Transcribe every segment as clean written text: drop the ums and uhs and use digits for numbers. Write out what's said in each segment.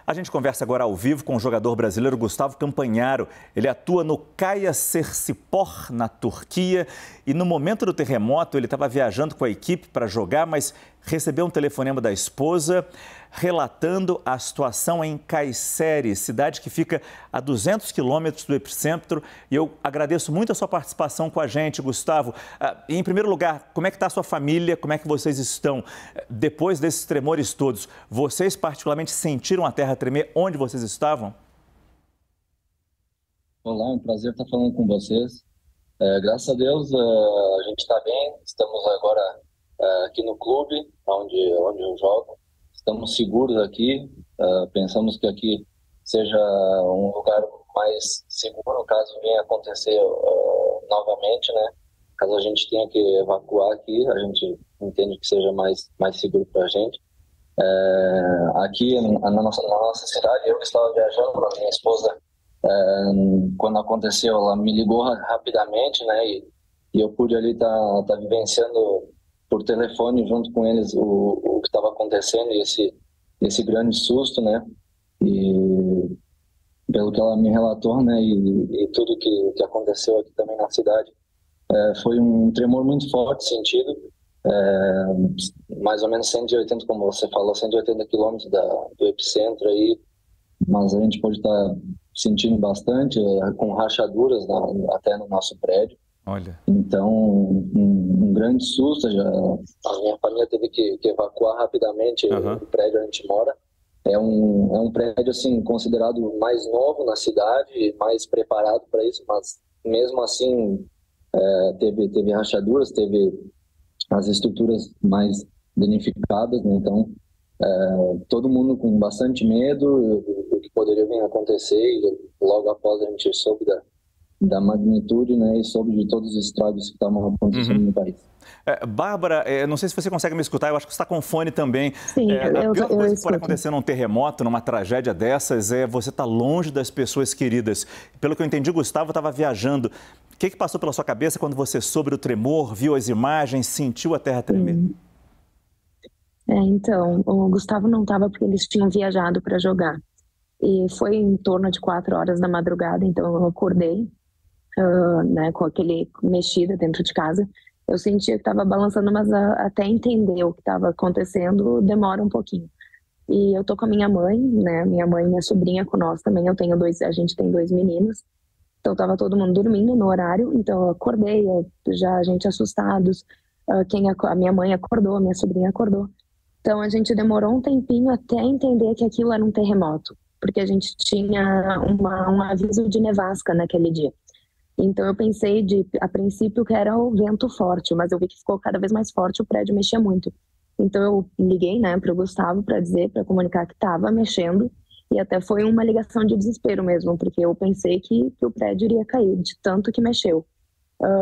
A gente conversa agora ao vivo com o jogador brasileiro Gustavo Campanharo. Ele atua no Kayserispor, na Turquia, e no momento do terremoto ele estava viajando com a equipe para jogar, mas recebeu um telefonema da esposa relatando a situação em Kayseri, cidade que fica a 200 quilômetros do epicentro. E eu agradeço muito a sua participação com a gente, Gustavo. Em primeiro lugar, como é que está a sua família? Como é que vocês estão? Depois desses tremores todos, vocês particularmente sentiram a terra tremer onde vocês estavam? Olá, é um prazer estar falando com vocês. Graças a Deus, a gente está bem. Estamos agora aqui no clube, onde eu jogo. Estamos seguros aqui. Pensamos que aqui seja um lugar mais seguro caso venha acontecer novamente, né? Caso a gente tenha que evacuar aqui, a gente entende que seja mais seguro para a gente. Aqui na nossa cidade, eu estava viajando, a minha esposa, quando aconteceu, ela me ligou rapidamente, né? E eu pude ali tá vivenciando por telefone junto com eles o que estava acontecendo e esse grande susto, né? E pelo que ela me relatou, né? E tudo que aconteceu aqui também na cidade, foi um tremor muito forte sentido. Mais ou menos 180, como você falou, 180 quilômetros do epicentro aí, mas a gente pode estar sentindo bastante, com rachaduras até no nosso prédio. Olha. Então, um grande susto. A minha família teve que evacuar rapidamente o prédio onde a gente mora. É um prédio assim, considerado mais novo na cidade, mais preparado para isso, mas mesmo assim teve rachaduras, teve as estruturas mais danificadas, né? Então, todo mundo com bastante medo do que poderia vir a acontecer, e logo após a gente soube da magnitude, né, e soube de todos os estragos que estavam acontecendo no país. Bárbara, não sei se você consegue me escutar, eu acho que você está com fone também. Sim, a pior coisa que escuto. pode acontecer num terremoto, numa tragédia dessas, é você estar longe das pessoas queridas. Pelo que eu entendi, Gustavo estava viajando. O que passou pela sua cabeça quando você soube do tremor, viu as imagens, sentiu a terra tremer? Então, o Gustavo não estava porque eles tinham viajado para jogar. E foi em torno de 4 horas da madrugada, então eu acordei, né, com aquele mexida dentro de casa. Eu sentia que estava balançando, mas até entender o que estava acontecendo demora um pouquinho. E eu tô com a minha mãe, né, minha mãe e minha sobrinha com nós também. A gente tem 2 meninos. Então estava todo mundo dormindo no horário, então eu acordei, a gente assustados. A minha mãe acordou, a minha sobrinha acordou. Então a gente demorou um tempinho até entender que aquilo era um terremoto, porque a gente tinha um aviso de nevasca naquele dia. Então eu pensei a princípio que era o vento forte, mas eu vi que ficou cada vez mais forte, o prédio mexia muito. Então eu liguei, né, para o Gustavo para comunicar que estava mexendo, e até foi uma ligação de desespero mesmo, porque eu pensei que o prédio iria cair, de tanto que mexeu.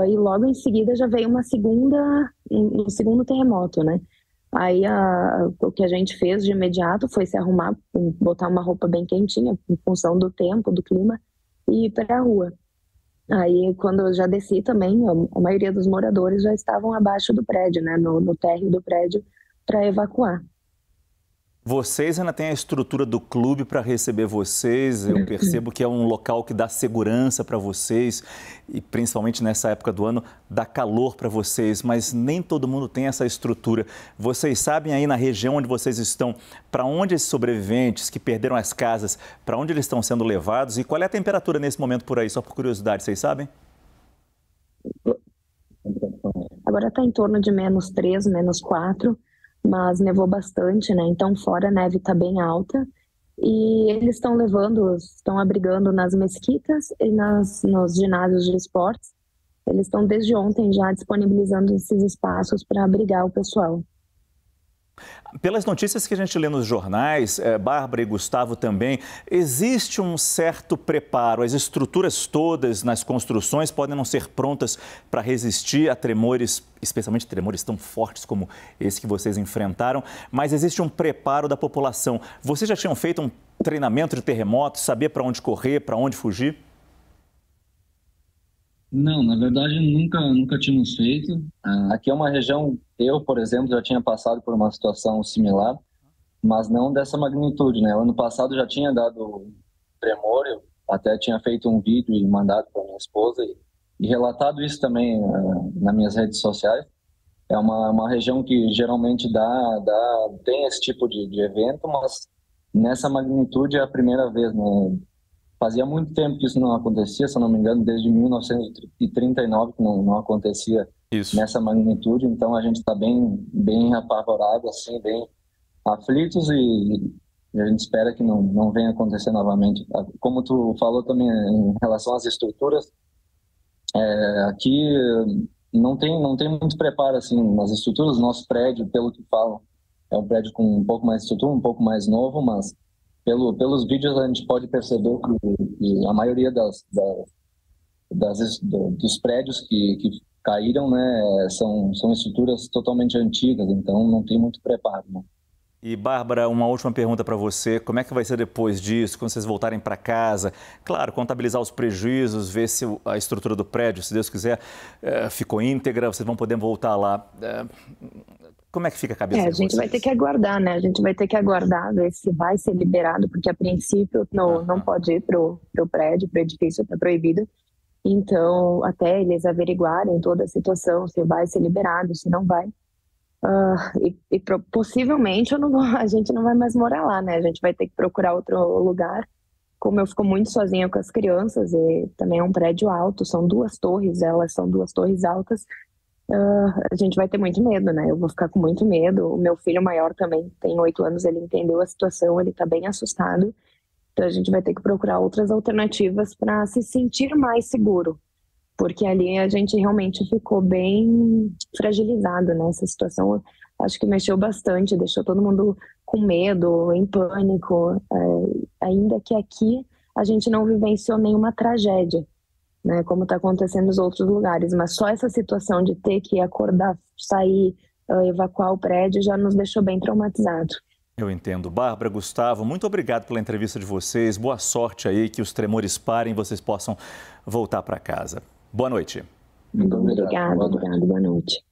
E logo em seguida já veio um segundo terremoto, né? Aí o que a gente fez de imediato foi se arrumar, botar uma roupa bem quentinha, em função do tempo, do clima, e ir para a rua. Aí, quando eu já desci também, a maioria dos moradores já estavam abaixo do prédio, né, no térreo do prédio, para evacuar. Vocês ainda têm a estrutura do clube para receber vocês. Eu percebo que é um local que dá segurança para vocês e, principalmente nessa época do ano, dá calor para vocês, mas nem todo mundo tem essa estrutura. Vocês sabem aí na região onde vocês estão, para onde esses sobreviventes que perderam as casas, para onde eles estão sendo levados e qual é a temperatura nesse momento por aí, só por curiosidade, vocês sabem? Agora está em torno de -3, -4. Mas nevou bastante, né? Então fora a neve está bem alta e eles estão abrigando nas mesquitas e nos ginásios de esportes. Eles estão desde ontem já disponibilizando esses espaços para abrigar o pessoal. Pelas notícias que a gente lê nos jornais, Bárbara e Gustavo também, existe um certo preparo. As estruturas todas nas construções podem não ser prontas para resistir a tremores, especialmente tremores tão fortes como esse que vocês enfrentaram, mas existe um preparo da população. Vocês já tinham feito um treinamento de terremotos, sabia para onde correr, para onde fugir? Não, na verdade nunca tínhamos feito. Aqui é uma região, eu, por exemplo, já tinha passado por uma situação similar, mas não dessa magnitude, né? Ano passado já tinha dado tremor, eu até tinha feito um vídeo e mandado para minha esposa e relatado isso também nas minhas redes sociais. É uma região que geralmente tem esse tipo de evento, mas nessa magnitude é a primeira vez, né? Fazia muito tempo que isso não acontecia, se eu não me engano, desde 1939 que não acontecia Isso. nessa magnitude, então a gente está bem apavorado, assim, bem aflitos e a gente espera que não venha acontecer novamente. Como tu falou também em relação às estruturas, aqui não tem muito preparo assim nas estruturas. Nosso prédio, pelo que falam, é um prédio com um pouco mais de estrutura, um pouco mais novo, mas pelos vídeos a gente pode perceber que a maioria dos prédios que caíram, né, são estruturas totalmente antigas, então não tem muito preparo, né? E, Bárbara, uma última pergunta para você. Como é que vai ser depois disso, quando vocês voltarem para casa? Claro, contabilizar os prejuízos, ver se a estrutura do prédio, se Deus quiser, ficou íntegra, vocês vão poder voltar lá. Como é que fica a cabeça de vocês? A gente vai ter que aguardar, né? A gente vai ter que aguardar, ver se vai ser liberado, porque a princípio não pode ir para o prédio, para o edifício, está proibido. Então, até eles averiguarem toda a situação, se vai ser liberado, se não vai. Possivelmente a gente não vai mais morar lá, né? A gente vai ter que procurar outro lugar. Como eu fico muito sozinha com as crianças, e também é um prédio alto, são 2 torres, elas são 2 torres altas, a gente vai ter muito medo, né? Eu vou ficar com muito medo. O meu filho maior também tem 8 anos, ele entendeu a situação, ele tá bem assustado. Então a gente vai ter que procurar outras alternativas para se sentir mais seguro. Porque ali a gente realmente ficou bem fragilizado nessa situação. Acho que mexeu bastante, deixou todo mundo com medo, em pânico. Ainda que aqui a gente não vivenciou nenhuma tragédia, né, como está acontecendo nos outros lugares. Mas só essa situação de ter que acordar, sair, evacuar o prédio já nos deixou bem traumatizados. Eu entendo. Bárbara, Gustavo, muito obrigado pela entrevista de vocês. Boa sorte aí, que os tremores parem e vocês possam voltar para casa. Boa noite. Muito obrigada, boa noite.